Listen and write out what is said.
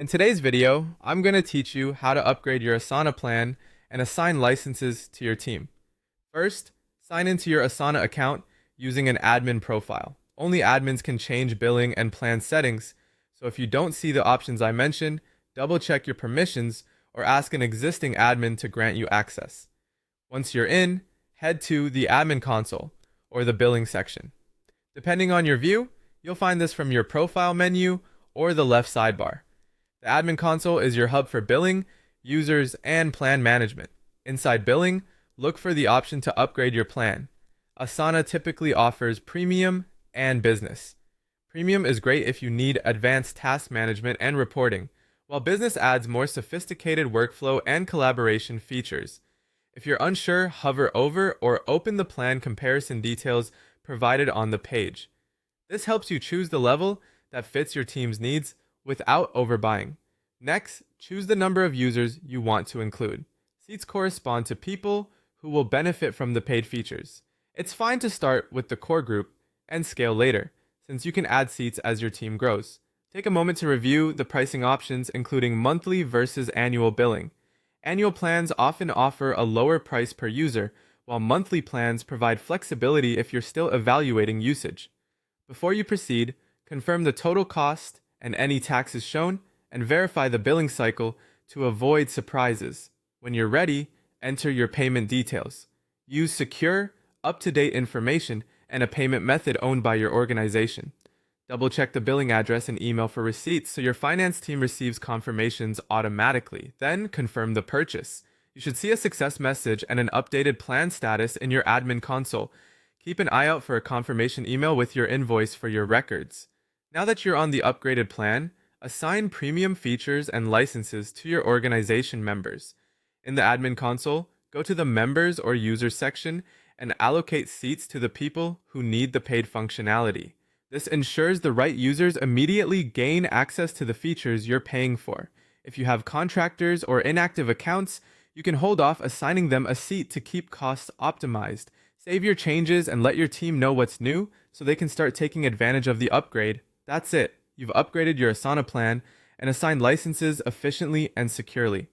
In today's video, I'm going to teach you how to upgrade your Asana plan and assign licenses to your team. First, sign into your Asana account using an admin profile. Only admins can change billing and plan settings, so if you don't see the options I mentioned, double check your permissions or ask an existing admin to grant you access. Once you're in, head to the admin console or the billing section. Depending on your view, you'll find this from your profile menu or the left sidebar. The admin console is your hub for billing, users, and plan management. Inside billing, look for the option to upgrade your plan. Asana typically offers Premium and Business. Premium is great if you need advanced task management and reporting, while Business adds more sophisticated workflow and collaboration features. If you're unsure, hover over or open the plan comparison details provided on the page. This helps you choose the level that fits your team's needs without overbuying. Next, choose the number of users you want to include. Seats correspond to people who will benefit from the paid features. It's fine to start with the core group and scale later, since you can add seats as your team grows. Take a moment to review the pricing options, including monthly versus annual billing. Annual plans often offer a lower price per user, while monthly plans provide flexibility if you're still evaluating usage. Before you proceed, confirm the total cost and any taxes shown, and verify the billing cycle to avoid surprises. When you're ready, enter your payment details. Use secure, up-to-date information and a payment method owned by your organization. Double-check the billing address and email for receipts so your finance team receives confirmations automatically. Then confirm the purchase. You should see a success message and an updated plan status in your admin console. Keep an eye out for a confirmation email with your invoice for your records. Now that you're on the upgraded plan, assign premium features and licenses to your organization members. In the admin console, go to the members or users section and allocate seats to the people who need the paid functionality. This ensures the right users immediately gain access to the features you're paying for. If you have contractors or inactive accounts, you can hold off assigning them a seat to keep costs optimized. Save your changes and let your team know what's new so they can start taking advantage of the upgrade. That's it. You've upgraded your Asana plan and assigned licenses efficiently and securely.